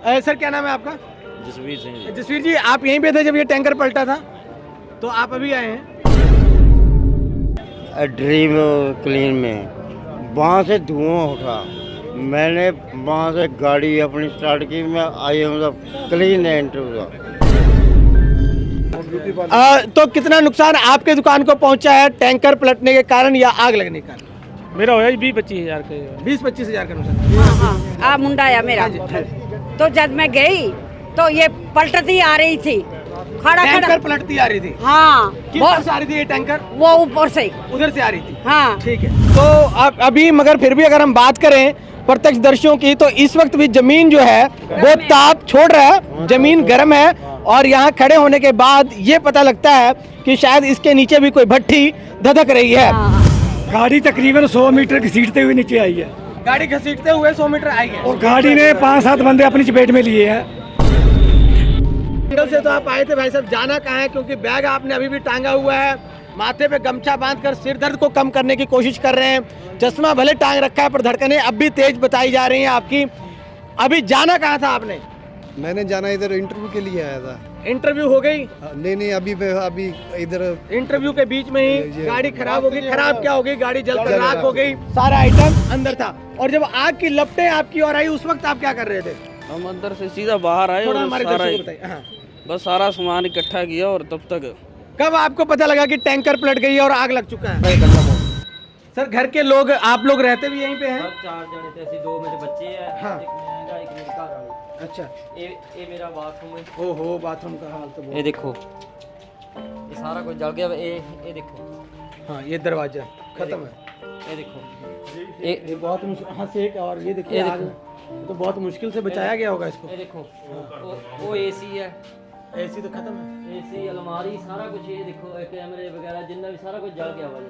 Sir क्या नाम है आपका? जसवीर सिंह जी। जसवीर जी, आप यहीं पे थे जब ये टैंकर पलटा था, तो आप अभी आए हैं? ड्रीम क्लीन में वहाँ से धुआं उठा, मैंने वहाँ से गाड़ी अपनी स्टार्ट की, मैं आई हूँ क्लीन एंटर हुआ। तो कितना नुकसान आपके दुकान को पहुंचा है टैंकर पलटने के कारण या आग लगने के कारण? मेरा होया 20-25 हज़ार का। 20-25 हज़ार का नुकसान। हाँ मुंडा आया मेरा। तो जब मैं गई तो ये पलटती आ रही थी, खड़ा टैंकर खड़ा। पलटती आ रही थी? हाँ किस तरफ से आ रही थी ये टैंकर? वो ऊपर से उधर से आ रही थी। हाँ ठीक है। तो अभी मगर फिर भी अगर हम बात करें प्रत्यक्षदर्शियों की, तो इस वक्त भी जमीन जो है वो ताप छोड़ रहा है, जमीन गर्म है और यहाँ खड़े होने के बाद ये पता लगता है कि शायद इसके नीचे भी कोई भट्टी धधक रही है। गाड़ी तकरीबन 100 मीटर घसीटते हुए नीचे आई है गाड़ी घसीटते हुए 100 मीटर आई है और गाड़ी ने 5-7 बंदे अपनी चपेट में लिए हैं। जंगल से तो आप आए थे भाई साहब, जाना कहाँ है? क्योंकि बैग आपने अभी भी टांगा हुआ है, माथे पे गमछा बांधकर सिर दर्द को कम करने की कोशिश कर रहे हैं, चश्मा भले टांग रखा है पर धड़कनें अब भी तेज बताई जा रही हैं आपकी। अभी जाना कहाँ था आपने? मैंने जाना इधर इंटरव्यू के लिए आया था। इंटरव्यू हो गई? नहीं अभी इधर इंटरव्यू के बीच में ही गाड़ी खराब हो गई। खराब क्या हो गई? गाड़ी जलकर राख हो गई, सारा आइटम अंदर था। और जब आग की लपटें आपकी ओर आई उस वक्त आप क्या कर रहे थे? हम अंदर से सीधा बाहर आए थोड़ा और हमारे सारा दर्शकों को बताइए। हाँ। बस सारा सामान इकट्ठा किया और तब तक कब आपको पता लगा कि टैंकर पलट गई है और आग लग चुका है? सर घर के लोग, आप लोग रहते भी यहीं पे हैं? 4 जने थे, ऐसे 2 मेरे बच्चे हैं। हाँ। एक मेरा एक मेरी घर वाली। अच्छा। ये मेरा बाथरूम है। ओहो, बाथरूम का हाल तो ये देखो, ये सारा कुछ जल गया। ये देखो, हाँ, ये दरवाजा खत्म है। ये देखो, ये बहुत मुश्किल, हाँ सेक, और ये देखिए ये आग तो बहुत मुश्किल से बचाया गया होगा इसको। ये देखो, वो एसी है। एसी तो खत्म है। एसी, अलमारी, सारा कुछ। ये देखो, कैमरे वगैरह जितना भी सारा कुछ जल गया हुआ है।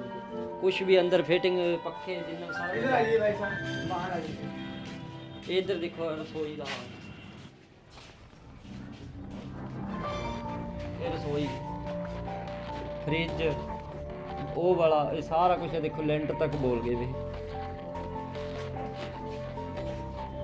कुछ भी अंदर फिटिंग, पक्के जितना भी सारा। इधर आइए भाई साहब, बाहर आइए। इधर देखो, रसोई का हाल। ये रसोई, फ्रिज, वो वाला, ये सारा कुछ है। देखो लेंटर तक बोल गए भी।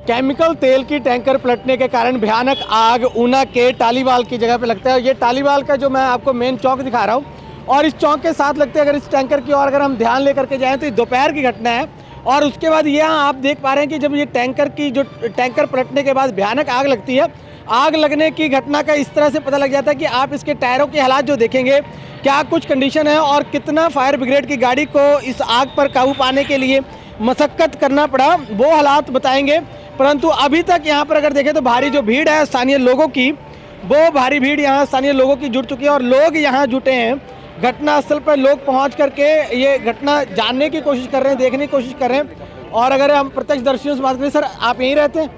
केमिकल तेल की टैंकर पलटने के कारण भयानक आग ऊना के टालीवाल की जगह पे लगता है। ये टालीवाल का जो मैं आपको मेन चौक दिखा रहा हूँ और इस चौक के साथ लगते हैं, अगर इस टैंकर की ओर अगर हम ध्यान लेकर के जाएं तो ये दोपहर की घटना है। और उसके बाद यहाँ आप देख पा रहे हैं कि जब ये टैंकर पलटने के बाद भयानक आग लगती है, आग लगने की घटना का इस तरह से पता लग जाता है कि आप इसके टायरों के हालात जो देखेंगे, क्या कुछ कंडीशन है और कितना फायर ब्रिगेड की गाड़ी को इस आग पर काबू पाने के लिए मशक्कत करना पड़ा, वो हालात बताएंगे। परंतु अभी तक यहाँ पर अगर देखें तो भारी जो भीड़ है स्थानीय लोगों की, वो भारी भीड़ यहाँ स्थानीय लोगों की जुट चुकी है और लोग यहाँ जुटे हैं। घटनास्थल पर लोग पहुँच करके ये घटना जानने की कोशिश कर रहे हैं, देखने की कोशिश कर रहे हैं। और अगर हम प्रत्यक्षदर्शियों से बात करें, सर आप यहीं रहते हैं?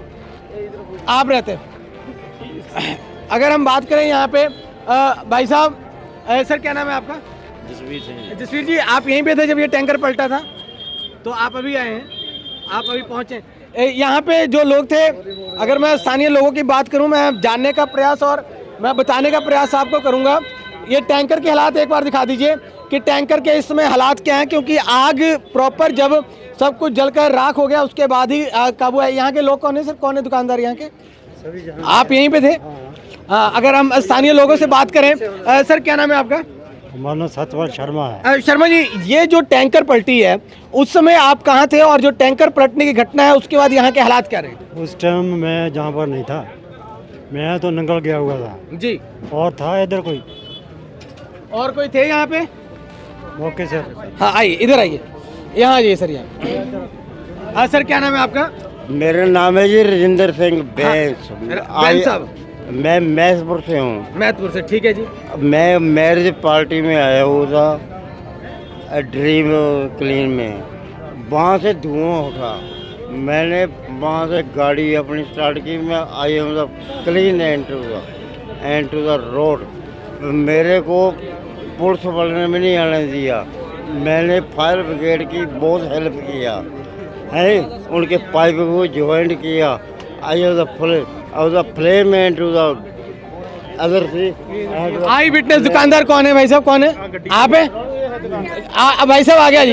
आप रहते हैं? अगर हम बात करें यहाँ पे भाई साहब, सर क्या नाम है आपका? जसवीर सिंह जी। जसवीर जी, आप यहीं पे थे जब ये टैंकर पलटा था, तो आप अभी आए हैं, आप अभी पहुंचे। यहाँ पे जो लोग थे, अगर मैं स्थानीय लोगों की बात करूं, मैं जानने का प्रयास और मैं बताने का प्रयास आपको करूंगा। ये टैंकर के हालात एक बार दिखा दीजिए कि टैंकर के इस समय हालात क्या हैं, क्योंकि आग प्रॉपर जब सब कुछ जलकर राख हो गया उसके बाद ही काबू है। यहाँ के लोग कौन है सर? कौन है दुकानदार यहाँ के? आप यहीं पे थे? अगर हम स्थानीय लोगों से बात करें, सर क्या नाम है आपका? मानो सतपाल शर्मा है। शर्मा जी, ये जो टैंकर पलटी है उस समय आप कहाँ थे और जो टैंकर पलटने की घटना है उसके बाद यहाँ के हालात क्या रहे? उस टाइम मैं जहाँ पर नहीं था, मैं तो नंगल गया हुआ था जी। और था इधर कोई? और कोई थे यहाँ पे? Okay sir. हाँ आइए, इधर आइए, यहाँ आइए सर, यहाँ। हाँ सर क्या नाम है आपका? मेरा नाम है जी राजेंद्र सिंह बैंस। बैंस साहब, मैं मैसपुर से हूँ। मैथपुर से, ठीक है जी। मैं मैरिज पार्टी में आया हुआ था ड्रीम क्लीन में, वहाँ से धुआं उठा, मैंने वहाँ से गाड़ी अपनी स्टार्ट की, मैं आई हूँ क्लीन एंटर द रोड। मेरे को पुलिस वाले ने भी नहीं आने दिया, मैंने फायर ब्रिगेड की बहुत हेल्प किया है, उनके पाइप को ज्वाइंट किया। I the flame enter the other से। आई विटनेस दुकानदार कौन है भाई साहब? कौन है? आप है? भाई साहब आ गया जी,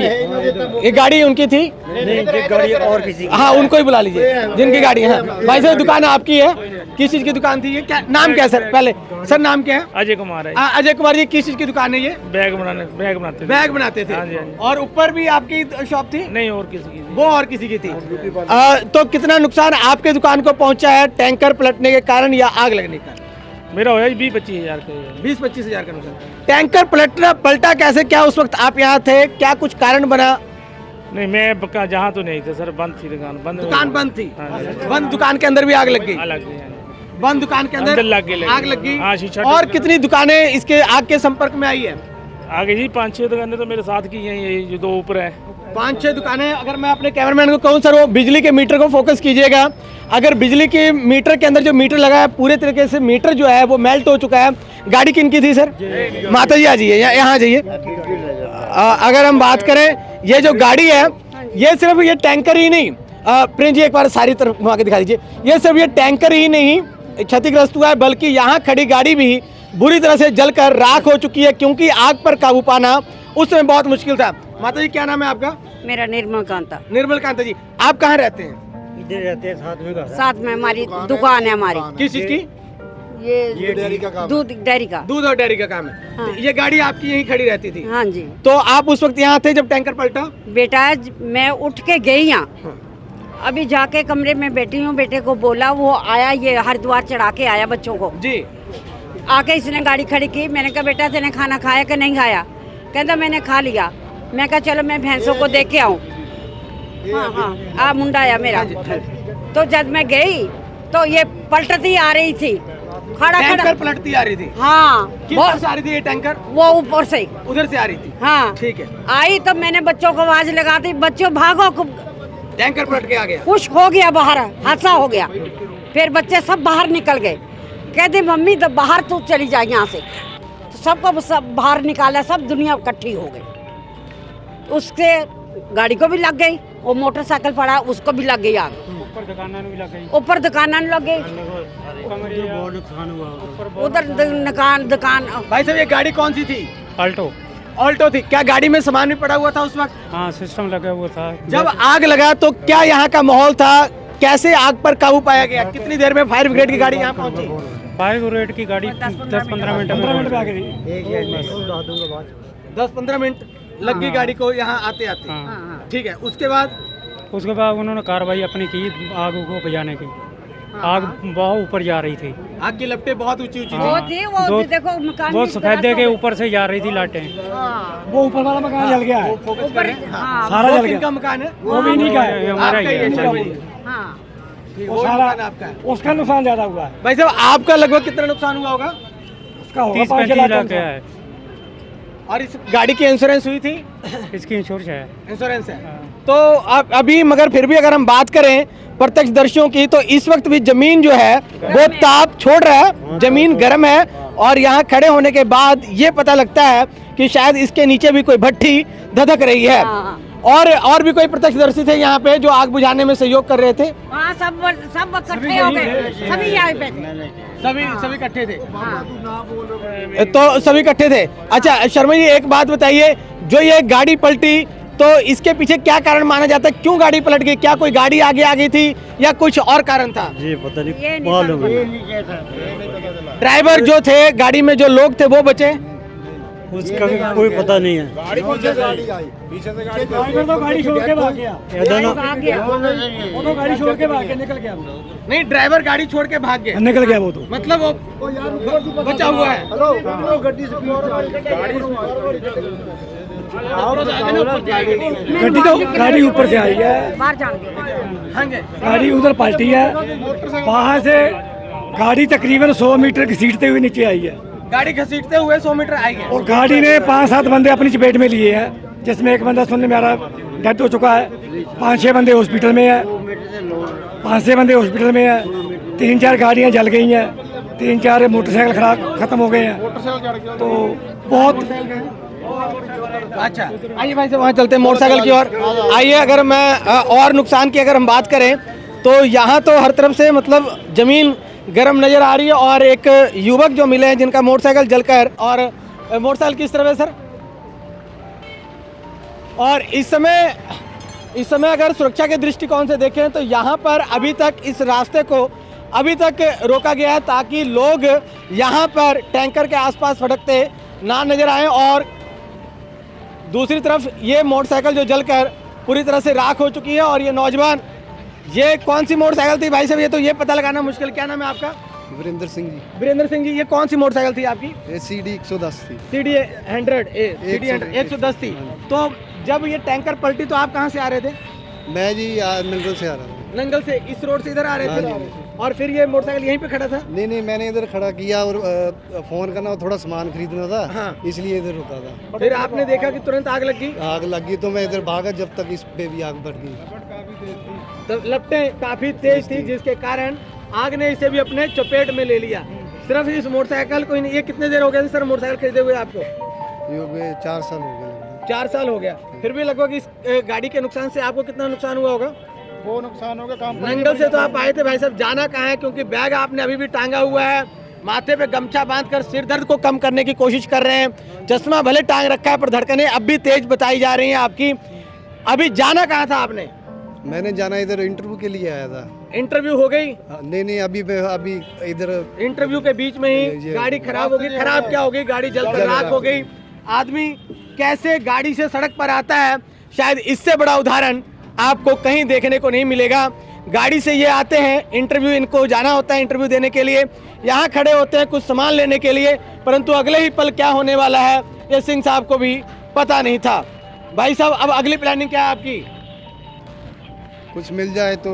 ये गाड़ी उनकी थी? नहीं, ये गाड़ी और किसी की। हाँ उनको ही बुला लीजिए जिनकी गाड़ी है। भाई साहब दुकान आपकी है? किस चीज की दुकान थी ये? क्या नाम क्या है सर? पहले सर नाम क्या है? अजय कुमार है। अजय कुमार जी, किस चीज की दुकान है ये? बैग बनाते थे। बैग बनाते थे। हाँ जी, हाँ जी। और ऊपर भी आपकी शॉप थी? नहीं, और किसी की थी। वो और किसी की थी। तो कितना नुकसान आपके दुकान को पहुंचा है टैंकर पलटने के कारण या आग लगने का? मेरा होया 20-25 हज़ार का। 20-25 हजार का नुकसान। टैंकर पलटा कैसे? क्या उस वक्त आप यहाँ थे? क्या कुछ कारण बना? नहीं, मैं जहाँ तो नहीं था सर, बंद थी दुकान। दुकान बंद थी। हाँ जी। बंद दुकान के अंदर भी आग लग गई? अलग गई। बंद दुकान के अंदर आग लग गई। हाँ, शीशा और टूट कितनी दुकानें इसके आग के संपर्क में आई है? आगे जी 5-6 दुकानें तो मेरे साथ की हैं, ये जो 2 ऊपर है। 5-6 दुकानें। अगर मैं अपने कैमरामैन को कहूँ सर, वो बिजली के मीटर को फोकस कीजिएगा। अगर बिजली के मीटर के अंदर जो मीटर लगा है, पूरे तरीके से मीटर जो है वो मेल्ट हो चुका है। गाड़ी किनकी थी सर? माता जी आ जाइए, यहाँ जाइए। अगर हम बात करें, ये जो गाड़ी है, ये सिर्फ ये टैंकर ही नहीं, प्रिंस जी एक बार सारी तरफ घुमा के दिखा दीजिए। ये सिर्फ ये टैंकर ही नहीं क्षतिग्रस्त हुआ है, बल्कि यहाँ खड़ी गाड़ी भी बुरी तरह से जलकर राख हो चुकी है, क्योंकि आग पर काबू पाना उस समय बहुत मुश्किल था। माता जी क्या नाम है आपका? मेरा निर्मल कांता। निर्मल कांता जी, आप कहाँ रहते हैं? इधर रहते हैं साथ में। साथ में हमारी दुकान है हमारी। किस चीज की? ये डेयरी का काम। दूध डेयरी का। दूध और डेयरी का काम है। हाँ। ये गाड़ी आपकी यहीं खड़ी रहती थी? हाँ जी। तो आप उस वक्त यहाँ थे जब टैंकर पलटा? बेटा मैं उठ के गई यहाँ, अभी जाके कमरे में बैठी हूँ, बेटे को बोला, वो आया, ये हरिद्वार चढ़ा के आया बच्चों को जी। आके इसने गाड़ी खड़ी की। मैंने कहा बेटा तेने खाना खाया कि नहीं खाया? कहता मैंने खा लिया। मैं कहा चलो मैं भैंसों को देख के आऊँ। हाँ, मुंडा आया मेरा। तो जब मैं गई तो ये पलटती आ रही थी, खड़ा टैंकर पलटती आ रही थी? हाँ, किस तरफ से आ रही थी ये टैंकर? वो ऊपर से उधर से आ रही थी? हाँ ठीक है। आई तो मैंने बच्चों को आवाज लगा दी, बच्चों भागो। टैंकर पलट के आ गया। कुछ हो गया, बाहर हादसा हो गया। फिर बच्चे सब बाहर निकल गए, कहते मम्मी तो बाहर तू चली जाए यहाँ से। तो सबको सब बाहर निकाला, सब दुनिया इकट्ठी हो गई। उससे गाड़ी को भी लग गई, वो मोटरसाइकिल पड़ा उसको भी लग गई आग। ऊपर दुकान लग गई। उधर दुकान। भाई साहब ये गाड़ी कौन सी थी? अल्टो। ऑल्टो थी। क्या गाड़ी में सामान भी पड़ा हुआ था उस वक्त? हाँ, सिस्टम लगा हुआ था। जब आग लगा तो क्या यहाँ का माहौल था? कैसे आग पर काबू पाया गया? कितनी देर में फायर ब्रिगेड की गाड़ी यहाँ पहुंची? फायर ब्रिगेड की गाड़ी 10-15 मिनट में आ गई। 10-15 मिनट लग गई गाड़ी को यहाँ आते आते। हाँ। ठीक है। उसके बाद उन्होंने कार्रवाई अपनी की आग को बुझाने की। आग बहुत ऊपर जा रही थी। आग की लपटें बहुत ऊंची ऊंची वो थी। थी, वो देखो मकान वो भी सफेदे के ऊपर से जा रही थी लाटें। वो ऊपर वाला मकान जल गया है। फोकस करें। सारा जल गया। किसका मकान है? वो भी नहीं का है, हमारा ही है। हाँ, वो सारा आपका है। उसका नुकसान ज्यादा हुआ है। भाई साहब आपका लगभग कितना नुकसान हुआ होगा? उसका होगा 30-35 लाख का है। और इस गाड़ी की इंश्योरेंस हुई थी? इसकी इंश्योरेंस है। इंश्योरेंस है। तो अब अभी मगर फिर भी अगर हम बात करें प्रत्यक्षदर्शियों की, तो इस वक्त भी जमीन जो है वो ताप छोड़ रहा है, जमीन गर्म है। और यहाँ खड़े होने के बाद ये पता लगता है कि शायद इसके नीचे भी कोई भट्टी धधक रही है। और भी कोई प्रत्यक्षदर्शी थे यहाँ पे जो आग बुझाने में सहयोग कर रहे थे? हाँ, सब इकट्ठे हो गए, सभी यहाँ पे थे। सभी इकट्ठे थे। तो सभी इकट्ठे थे। अच्छा शर्मा जी एक बात बताइए, जो ये गाड़ी पलटी तो इसके पीछे क्या कारण माना जाता है? क्यों गाड़ी पलट गई? क्या कोई गाड़ी आगे आ गई थी या कुछ और कारण था? जी पता ये नहीं मालूम। ड्राइवर जो थे, गाड़ी में जो लोग थे वो बचे? उसका कोई पता नहीं है। ड्राइवर तो गाड़ी छोड़ के भाग गया। वो तो गाड़ी छोड़ के भाग गया, निकल गया। नहीं, ड्राइवर गाड़ी छोड़ के भाग गया, निकल गया वो तो। मतलब वो बचा हुआ है। गाड़ी ऊपर से आई है, बाहर जाएंगे। गाड़ी उधर पलटी है, वहाँ से गाड़ी तकरीबन 100 मीटर घसीटते हुए नीचे आई है। गाड़ी घसीटते हुए 100 मीटर आई है। और गाड़ी ने 5-7 बंदे अपनी चपेट में लिए हैं, जिसमें एक बंदा सुनने में आ रहा डेथ हो चुका है। 5-6 बंदे हॉस्पिटल में है, 5-6 बंदे हॉस्पिटल में है। 3-4 गाड़ियाँ जल गई हैं, 3-4 मोटरसाइकिल खराब खत्म हो गए हैं। तो बहुत अच्छा आइए भाई से वहाँ चलते हैं मोटरसाइकिल की ओर। आइए अगर मैं और नुकसान की अगर हम बात करें तो यहाँ तो हर तरफ से मतलब जमीन गर्म नजर आ रही है। और एक युवक जो मिले हैं जिनका मोटरसाइकिल जलकर, और मोटरसाइकिल किस तरह है सर? और इस समय अगर सुरक्षा के दृष्टिकोण से देखें तो यहाँ पर अभी तक इस रास्ते को अभी तक रोका गया है ताकि लोग यहाँ पर टैंकर के आसपास फटकते ना नजर आए। और दूसरी तरफ ये मोटरसाइकिल जो जलकर पूरी तरह से राख हो चुकी है। और ये नौजवान, ये कौन सी मोटरसाइकिल थी भाई साहब? ये तो ये पता लगाना मुश्किल। क्या नाम है आपका? वीरेंद्र सिंह जी। वीरेंद्र सिंह जी, ये कौन सी मोटरसाइकिल थी आपकी? ये CD 110 थी। CD 110 थी। तो जब ये टैंकर पलटी तो आप कहाँ से आ रहे थे? मैं जी नंगल से आ रहा था। नंगल से इस रोड से इधर आ रहे हाँ थे? जी। और फिर ये मोटरसाइकिल यहीं पे खड़ा था? नहीं, मैंने इधर खड़ा किया और फोन करना, थोड़ा सामान खरीदना था। हाँ। इसलिए इधर रुका था। फिर आपने देखा कि तुरंत आग लग गई? आग लगी तो मैं इधर भागा, जब तक इस पे भी आग बढ़ गई। तो लपटें काफी तेज थी जिसके कारण आग ने इसे भी अपने चपेट में ले लिया। सिर्फ इस मोटरसाइकिल को ये कितने देर हो गए थे सर मोटरसाइकिल खरीदे हुए आपको? ये हो गए 4 साल हो गए। 4 साल हो गया। फिर भी लगभग इस गाड़ी के नुकसान से आपको कितना नुकसान हुआ होगा? वो नुकसान हो गया काम। नंगल से तो आप आए थे भाई साहब, जाना कहाँ है? क्योंकि बैग आपने अभी भी टांगा हुआ है, माथे पे गमछा बांधकर सिर दर्द को कम करने की कोशिश कर रहे हैं। चश्मा भले टांग रखा है पर धड़कनें अब भी तेज बताई जा रही हैं आपकी। अभी जाना कहाँ था आपने? मैंने जाना इधर इंटरव्यू के लिए आया था। इंटरव्यू हो गई? नहीं, अभी इधर इंटरव्यू के बीच में ही गाड़ी खराब हो गई। खराब क्या हो गई? गाड़ी जलकर राख हो गई। आदमी कैसे गाड़ी से सड़क पर आता है, शायद इससे बड़ा उदाहरण आपको कहीं देखने को नहीं मिलेगा। गाड़ी से ये आते हैं, इंटरव्यू इनको जाना होता है, इंटरव्यू देने के लिए यहाँ खड़े होते हैं कुछ सामान लेने के लिए, परंतु अगले ही पल क्या होने वाला है ये सिंह साहब को भी पता नहीं था। भाई साहब, अब अगली प्लानिंग क्या है आपकी? कुछ मिल जाए तो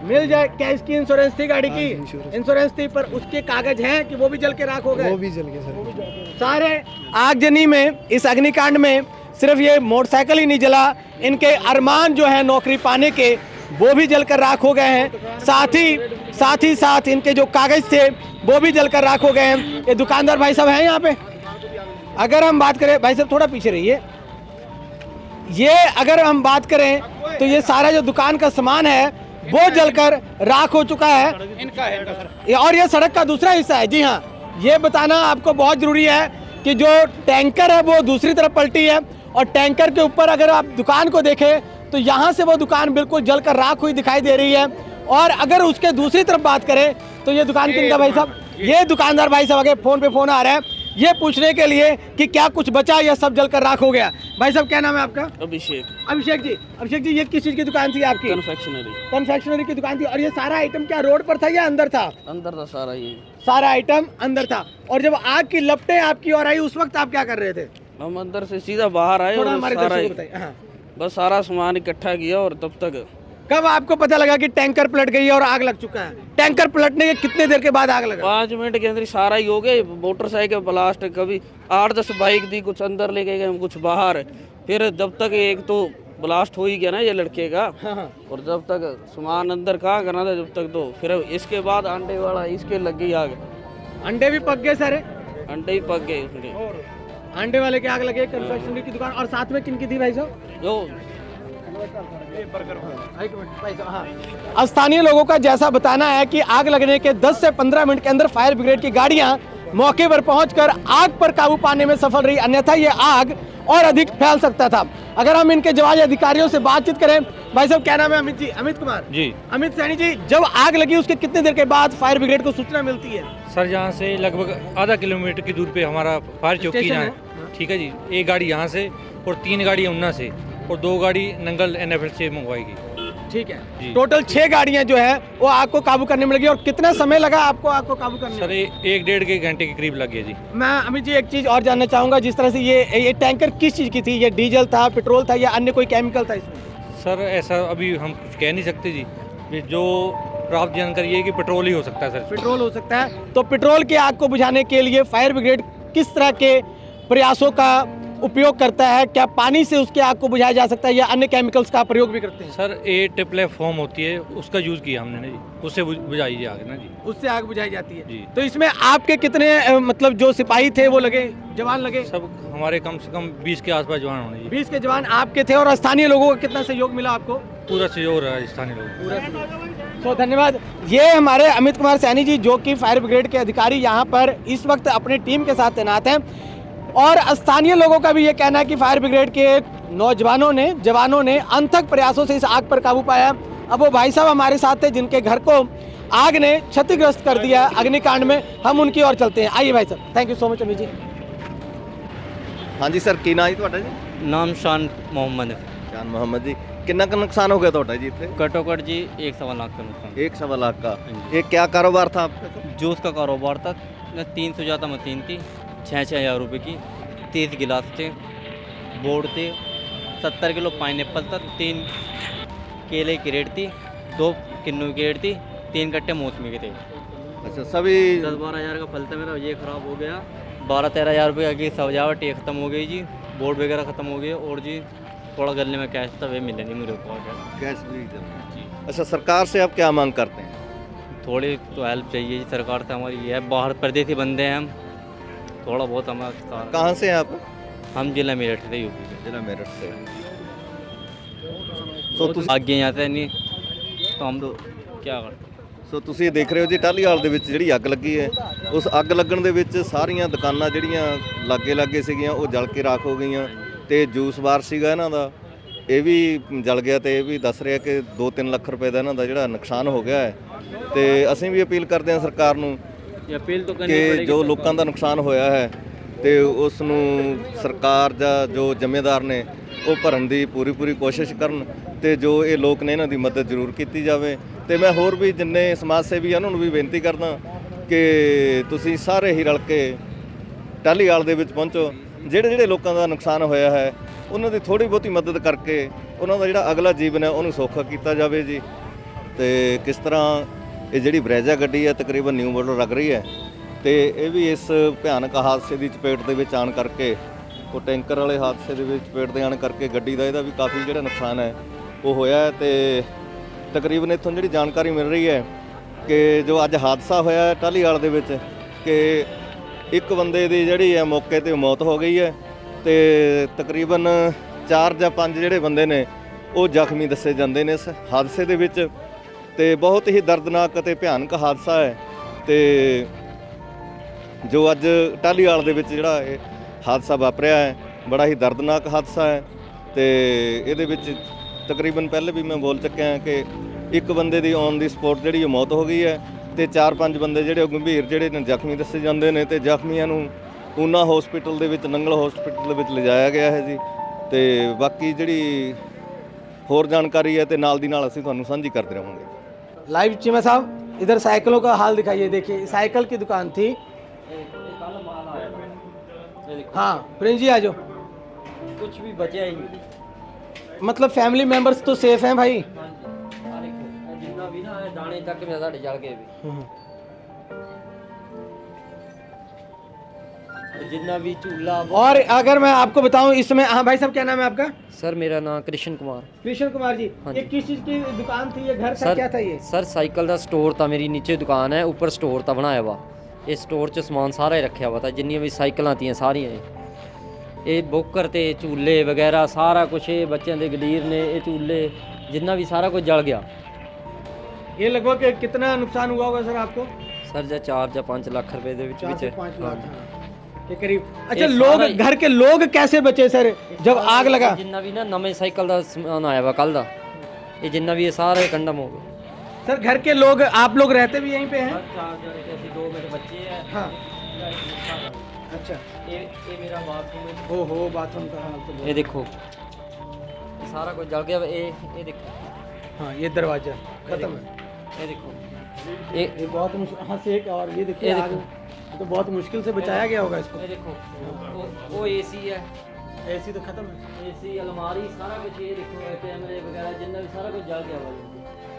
मिल जाए। क्या इसकी इंश्योरेंस थी गाड़ी की? इंश्योरेंस। इंश्योरेंस थी, पर उसके कागज हैं कि वो भी जल के राख हो गए? वो भी जल गए सर। सारे आगजनी में, इस अग्निकांड में सिर्फ ये मोटरसाइकिल ही नहीं जला, इनके अरमान जो है नौकरी पाने के वो भी जलकर राख हो गए हैं। साथ ही साथ इनके जो कागज थे वो भी जलकर राख हो गए हैं। ये दुकानदार भाई साहब हैं यहाँ पे। अगर हम बात करें, भाई साहब थोड़ा पीछे रहिए, ये अगर हम बात करें तो ये सारा जो दुकान का सामान है वो जलकर राख हो चुका है। और ये सड़क का दूसरा हिस्सा है। जी हाँ, ये बताना आपको बहुत जरूरी है कि जो टैंकर है वो दूसरी तरफ पलटी है और टैंकर के ऊपर अगर आप दुकान को देखें तो यहाँ से वो दुकान बिल्कुल जलकर राख हुई दिखाई दे रही है। और अगर उसके दूसरी तरफ बात करें तो ये दुकान किनका भाई साहब? ये दुकानदार भाई साहब आगे फोन पे फोन आ रहा है ये पूछने के लिए कि क्या कुछ बचा या सब जलकर राख हो गया। भाई साहब क्या नाम है आपका? अभिषेक। अभिषेक जी, ये किस चीज की दुकान थी आपकी? कन्फेक्शनरी की दुकान थी। और ये सारा आइटम क्या रोड पर था या अंदर था? अंदर था सारा, ये सारा आइटम अंदर था। और जब आग की लपटें आपकी ओर आई उस वक्त आप क्या कर रहे थे? हम अंदर से सीधा बाहर आए और सारा बस सारा सामान इकट्ठा किया। और तब तक कब आपको पता लगा कि टैंकर पलट गई है और आग लग चुका है? टैंकर पलटने के कितने देर के बाद आग लगा? 5 मिनट के अंदर सारा ही हो गया। मोटरसाइकिल ब्लास्ट, कभी 8-10 बाइक थी, कुछ अंदर लेके गए, कुछ बाहर। फिर जब तक एक तो ब्लास्ट हो ही गया ना ये लड़के का, और जब तक सामान अंदर कहाँ करना था जब तक, तो फिर इसके बाद अंडे वाला इसके लग गई आग। अंडे भी पक गए सारे? अंडे ही पक गए उसके। अंडे वाले के आग लगे, कन्फेक्शनरी की दुकान। और साथ में किनकी थी भाई साहब? जो स्थानीय लोगों का जैसा बताना है कि आग लगने के 10 से 15 मिनट के अंदर फायर ब्रिगेड की गाड़ियां मौके पर पहुंचकर आग पर काबू पाने में सफल रही, अन्यथा ये आग और अधिक फैल सकता था। अगर हम इनके जवाबी अधिकारियों से बातचीत करें, भाई साहब क्या नाम है? अमित जी, अमित कुमार जी। अमित सैनी जी, जब आग लगी उसके कितने देर के बाद फायर ब्रिगेड को सूचना मिलती है? सर यहाँ से लगभग आधा किलोमीटर की दूर पे हमारा फायर चौकी है। ठीक है जी। एक गाड़ी यहाँ से और 3 गाड़ी ऊना से और 2 गाड़ी नंगल NFL से मंगवाएगी। ठीक है, टोटल 6 गाड़ियां जो है वो आग को काबू करने में लगी। और कितना समय लगा आपको आग को काबू करने में? सर 1-1.5 घंटे के करीब लग गया जी। मैं अमित जी एक चीज और जानना चाहूंगा, जिस तरह से ये टैंकर किस चीज की थी? ये डीजल था, पेट्रोल था या अन्य कोई केमिकल था इसमें? सर ऐसा अभी हम कुछ कह नहीं सकते जी। ये जो प्राप्त जानकारी है कि पेट्रोल ही हो सकता है सर। पेट्रोल हो सकता है। तो पेट्रोल की आग को बुझाने के लिए फायर ब्रिगेड किस तरह के प्रयासों का उपयोग करता है? क्या पानी से उसकी आग को बुझाया जा सकता है या अन्य केमिकल्स का प्रयोग भी करते हैं? सर ट्रिपल फॉर्म होती है, उसका यूज़ किया हमने ना जी, उससे बुझाई जी आग ना जी। उससे आग बुझाई जाती है जी। तो इसमें आपके कितने मतलब जो सिपाही थे वो लगे, जवान लगे? सब हमारे कम से कम 20 के आसपास जवान होने जी। 20 के जवान आपके थे। और स्थानीय लोगों का कितना सहयोग मिला आपको? पूरा सहयोग रहा है स्थानीय लोग। तो धन्यवाद। ये हमारे अमित कुमार सैनी जी जो कि फायर ब्रिगेड के अधिकारी यहाँ पर इस वक्त अपनी टीम के साथ तैनात हैं। और स्थानीय लोगों का भी ये कहना है कि फायर ब्रिगेड के जवानों ने अनथक प्रयासों से इस आग पर काबू पाया। अब वो भाई साहब हमारे साथ थे जिनके घर को आग ने क्षतिग्रस्त कर दिया है अग्निकांड में। हम उनकी ओर चलते हैं, आइए भाई साहब। Thank you so much Amit ji. हाँ जी सर, की नाम जी ਤੁਹਾਡਾ ਜੀ? नाम शान मोहम्मद शान मोहम्मद जी, कितना का नुकसान हो गया ਤੁਹਾਡਾ ਜੀ ਇੱਥੇ? घटो घट जी 1.25 लाख का नुकसान। 1.25 लाख का। ये क्या कारोबार था आपका? जूस का कारोबार था। 3 सुजाता मशीन थी, 6-6 हज़ार रुपये की। 30 गिलास थे, बोर्ड थे, 70 किलो पाइनएप्पल था, 3 केले की रेट थी, 2 किन्नू की रेट थी, 3 कट्टे मौसमी के थे। अच्छा, सभी 10-12 हज़ार का फल था मेरा, ये ख़राब हो गया। 12-13 हज़ार रुपये की सजावट ये ख़त्म हो गई जी, बोर्ड वगैरह ख़त्म हो गए। और जी थोड़ा गले में कैश था, वे मिले नहीं मेरे को। कैश भी जी। अच्छा, सरकार से आप क्या मांग करते हैं? थोड़ी तो हेल्प चाहिए जी सरकार से हमारी। ये है बाहर परदेसी बंदे हैं हम, थोड़ा बहुत हमारा। कहाँ से हैं आप? हम जिला मेरठ से, यूपी के। जिला मेरठ से। आगे जाते नहीं तो हम तो क्या करते। ਸੋ ਤੁਸੀਂ ਦੇਖ ਰਹੇ ਹੋ ਜੀ ਟਾਹਲੀਵਾਲ ਦੇ ਵਿੱਚ ਜਿਹੜੀ ਅੱਗ ਲੱਗੀ ਹੈ, ਉਸ ਅੱਗ ਲੱਗਣ ਦੇ ਵਿੱਚ ਸਾਰੀਆਂ ਦੁਕਾਨਾਂ ਜਿਹੜੀਆਂ ਲਾਗੇ ਸੀਗੀਆਂ ਉਹ ਜਲ ਕੇ ਰਾਖ ਹੋ ਗਈਆਂ ਤੇ ਜੂਸ ਬਾਰ ਸੀਗਾ ਇਹਨਾਂ ਦਾ ਇਹ ਵੀ ਜਲ ਗਿਆ ਤੇ ਇਹ ਵੀ ਦੱਸ ਰਿਹਾ ਕਿ 2-3 ਲੱਖ ਰੁਪਏ ਦਾ ਇਹਨਾਂ ਦਾ ਜਿਹੜਾ ਨੁਕਸਾਨ ਹੋ ਗਿਆ ਹੈ। ਤੇ ਅਸੀਂ ਵੀ ਅਪੀਲ ਕਰਦੇ ਹਾਂ ਸਰਕਾਰ ਨੂੰ ਕਿ ਜੋ ਲੋਕਾਂ ਦਾ ਨੁਕਸਾਨ ਹੋਇਆ ਹੈ ਤੇ ਉਸ ਨੂੰ ਸਰਕਾਰ ਜਾਂ ਜੋ ਜ਼ਿੰਮੇਦਾਰ ਨੇ ਉਹ ਭਰਨ ਦੀ ਪੂਰੀ ਕੋਸ਼ਿਸ਼ ਕਰਨ ਤੇ ਜੋ ਇਹ ਲੋਕ ਨੇ ਇਹਨਾਂ ਦੀ ਮਦਦ ਜ਼ਰੂਰ ਕੀਤੀ ਜਾਵੇ। ਤੇ ਮੈਂ ਹੋਰ ਵੀ ਜਿੰਨੇ ਸਮਾਜ ਸੇਵੀ ਉਹਨਾਂ ਨੂੰ ਵੀ ਬੇਨਤੀ ਕਰਦਾ ਕਿ ਤੁਸੀਂ ਸਾਰੇ ਹੀ ਰਲ ਕੇ ਟਾਹਲੀਵਾਲ ਦੇ ਵਿੱਚ ਪਹੁੰਚੋ। ਜਿਹੜੇ ਲੋਕਾਂ ਦਾ ਨੁਕਸਾਨ ਹੋਇਆ ਹੈ ਉਹਨਾਂ ਦੀ ਥੋੜ੍ਹੀ ਬਹੁਤੀ ਮਦਦ ਕਰਕੇ ਉਹਨਾਂ ਦਾ ਜਿਹੜਾ ਅਗਲਾ ਜੀਵਨ ਹੈ ਉਹਨੂੰ ਸੌਖਾ ਕੀਤਾ ਜਾਵੇ ਜੀ। ਤੇ ਕਿਸ ਤਰ੍ਹਾਂ ਇਹ ਜਿਹੜੀ ਬਰੈਜਾ ਗੱਡੀ ਹੈ ਤਕਰੀਬਨ ਨਿਊ ਮਾਡਲ ਲੱਗ ਰਹੀ ਹੈ ਤੇ ਇਹ ਵੀ ਇਸ ਭਿਆਨਕ ਹਾਦਸੇ ਦੀ ਚਪੇਟ ਦੇ ਵਿੱਚ ਆਉਣ ਕਰਕੇ, ਉਹ ਟੈਂਕਰ ਵਾਲੇ ਹਾਦਸੇ ਦੇ ਵਿੱਚ ਚਪੇਟ ਦੇ ਆਉਣ ਕਰਕੇ ਗੱਡੀ ਦਾ ਇਹਦਾ ਵੀ ਕਾਫੀ ਜਿਹੜਾ ਨੁਕਸਾਨ ਹੈ ਉਹ ਹੋਇਆ ਹੈ। ਤੇ ਤਕਰੀਬਨ ਇੱਥੋਂ ਜਿਹੜੀ ਜਾਣਕਾਰੀ ਮਿਲ ਰਹੀ ਹੈ ਕਿ ਜੋ ਅੱਜ ਹਾਦਸਾ ਹੋਇਆ ਹੈ ਟਾਹਲੀਵਾਲ ਦੇ ਵਿੱਚ ਕਿ ਇੱਕ ਬੰਦੇ ਦੀ ਜਿਹੜੀ ਹੈ ਮੌਕੇ 'ਤੇ ਮੌਤ ਹੋ ਗਈ ਹੈ ਤੇ ਤਕਰੀਬਨ 4 ਜਾਂ 5 ਜਿਹੜੇ ਬੰਦੇ ਨੇ ਉਹ ਜ਼ਖਮੀ ਦੱਸੇ ਜਾਂਦੇ ਨੇ ਇਸ ਹਾਦਸੇ ਦੇ ਵਿੱਚ। ਤੇ ਬਹੁਤ ਹੀ ਦਰਦਨਾਕ ਅਤੇ ਭਿਆਨਕ ਹਾਦਸਾ ਹੈ ਤੇ ਜੋ ਅੱਜ ਟਾਹਲੀਵਾਲ ਦੇ ਵਿੱਚ ਜਿਹੜਾ ਇਹ ਹਾਦਸਾ ਵਾਪਰਿਆ ਹੈ ਬੜਾ ਹੀ ਦਰਦਨਾਕ ਹਾਦਸਾ ਹੈ। ਤੇ ਇਹਦੇ ਵਿੱਚ ਤਕਰੀਬਨ ਪਹਿਲੇ ਵੀ ਮੈਂ ਬੋਲ ਚੁੱਕਿਆ ਕਿ ਇੱਕ ਬੰਦੇ ਦੀ ਔਨ ਦੀ ਸਪੋਟ ਜਿਹੜੀ ਮੌਤ ਹੋ ਗਈ ਹੈ ਤੇ 4-5 ਬੰਦੇ ਜਿਹੜੇ ਗੰਭੀਰ ਜਿਹੜੇ ਨੇ ਜ਼ਖਮੀ ਦੱਸੇ ਜਾਂਦੇ ਨੇ ਤੇ ਜ਼ਖਮੀਆਂ ਨੂੰ ਊਨਾ ਹਸਪੀਟਲ ਦੇ ਵਿੱਚ, ਨੰਗਲ ਹਸਪੀਟਲ ਦੇ ਵਿੱਚ ਲਿਜਾਇਆ ਗਿਆ ਹੈ ਜੀ। ਤੇ ਬਾਕੀ ਜਿਹੜੀ ਹੋਰ ਜਾਣਕਾਰੀ है तो नाल दी नाल ਅਸੀਂ ਤੁਹਾਨੂੰ ਸਾਂਝੀ ਕਰਦੇ रहांगे। लाइव चीमा साहब, इधर साइकिलों का हाल दिखाइए। देखिए साइकिल की दुकान थी। हाँ प्रिंस जी आ जाओ। कुछ भी बचा ही नहीं। मतलब फैमिली मेंबर्स तो सेफ हैं भाई। जितना भी ना दाने तक में साढ़े जल गए भी, जितना भी चूल्हा। और अगर मैं आपको बताऊं इसमें, हाँ भाई साहब क्या नाम है आपका? सर मेरा नाम कृष्ण कुमार। कृष्ण कुमार जी, हाँ ये जी। किस चीज़ की दुकान थी? ये घर था, सर क्या था ये? सर साइकिल का स्टोर था। मेरी नीचे दुकान है, ऊपर स्टोर था बनाया हुआ। इस स्टोर च समान सारा ही रखा हुआ था, जिन्नियां भी साइकिलां थी सारियां ये बुकर ते झूले वगैरह सारा कुछ, ये बच्चों के गलीर ने, ये झूले जितना भी सारा कुछ जल गया। ये लगभग कितना नुकसान हुआ होगा सर आपको? सर जा 4 या 5 लाख रुपए दे विच 4 से 5 हाँ। लाख के करीब। अच्छा, ये लोग सारा ही- घर के लोग कैसे बचे सर जब आग लगा? जिन्ना भी ना नवे साइकिल का समान आया हुआ कल दा, ये जिन्ना भी ये सारे कंडम हो गए। सर घर के लोग, आप लोग रहते भी यहीं पे हैं? 4 जने थे, 2 मेरे बच्चे हैं। हाँ। अच्छा, ये मेरा बाथरूम है। ओहो बाथरूम का हाल तो ये देखो ये सारा कुछ जल गया। ये देखो, हाँ ये दरवाजा खत्म है। ये देखो ये बहुत मुश्किल, हाँ सेक, और ये देखिए ये आग देखो। तो बहुत मुश्किल से बचाया गया होगा इसको। ये देखो वो एसी है, एसी तो खत्म है। एसी अलमारी सारा कुछ। ये देखो कैमरे वगैरह जितना भी सारा कुछ जल गया हुआ।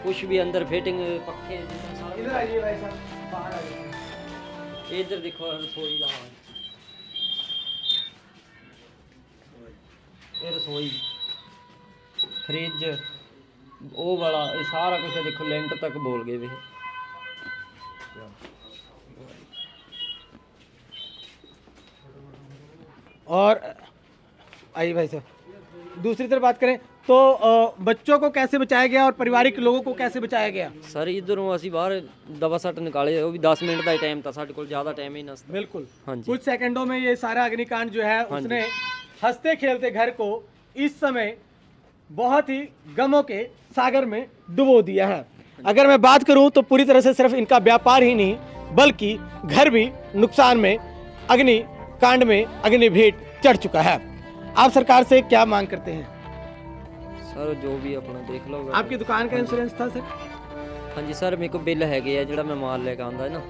कुछ भी अंदर फिटिंग पक्के जितना सारा इधर आइए भाई साहब, बाहर आइए। इधर देखो रसोई का हाल। ये रसोई, फ्रिज, वो वाला, ये सारा कुछ है। देखो लेंटर तक बोल गए वे। और आइए भाई साहब, दूसरी तरफ बात करें तो बच्चों को कैसे बचाया गया और पारिवारिक लोगों को कैसे बचाया गया? सर इधरों असी बाहर दवा सट निकाले, वो भी 10 मिनट का टाइम था, साढ़े को ज़्यादा टाइम ही ना था। बिल्कुल, हाँ जी। कुछ सेकंडों में ये सारा अग्निकांड जो है हाँ जी। उसने हंसते खेलते घर को इस समय बहुत ही गमों के सागर में डुबो दिया है। अगर मैं बात करूं तो पूरी तरह से सिर्फ इनका व्यापार ही नहीं बल्कि घर भी नुकसान में, अग्नि कांड में अग्नि भेंट चढ़ चुका है। आप सरकार से क्या मांग करते हैं? सर जो भी अपना देख लो। आपकी दुकान का इंश्योरेंस था सर? हाँ जी सर, मेरे को बिल हैगे है ਜਿਹੜਾ मैं माल लेके आंदा है ना।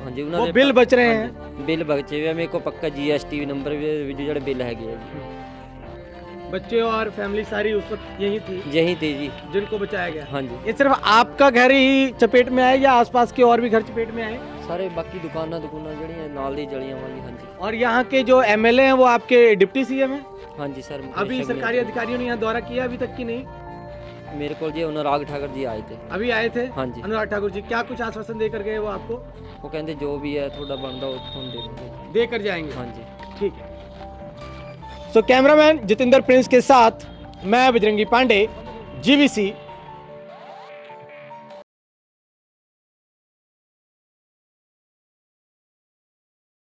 हाँ जी वो बिल बच रहे हैं? बिल बचे हुए मेरे को पक्का जीएसटी नंबर भी ਜਿਹੜੇ बिल हैगे है जी। बच्चे और फैमिली सारी उस वक्त यही थी? यही थे जी, जिनको बचाया गया। हाँ जी। ये सिर्फ आपका घर ही चपेट में आए या आसपास के और भी घर चपेट में आए? सारे बाकी दुकाना ਜਿਹੜੀਆਂ ਨਾਲ ਦੀ ਜਲੀਆਂ ਵਾਲੀ। हाँ जी। और यहाँ के जो एमएलए हैं वो आपके डिप्टी सीएम हैं? हाँ जी सर। अभी सरकारी अधिकारियों ने यहाँ दौरा किया अभी तक की नहीं? मेरे को जी अनुराग ठाकुर जी आए थे। अभी आए थे? हाँ जी। अनुराग ठाकुर जी क्या कुछ आश्वासन देकर गए वो आपको? वो कहते जो भी है थोड़ा बनता वो दे देंगे। देकर जाएंगे? हाँ जी। ठीक है। सो कैमरामैन जितेंद्र प्रिंस के साथ मैं बजरंगी पांडे, जीवीसी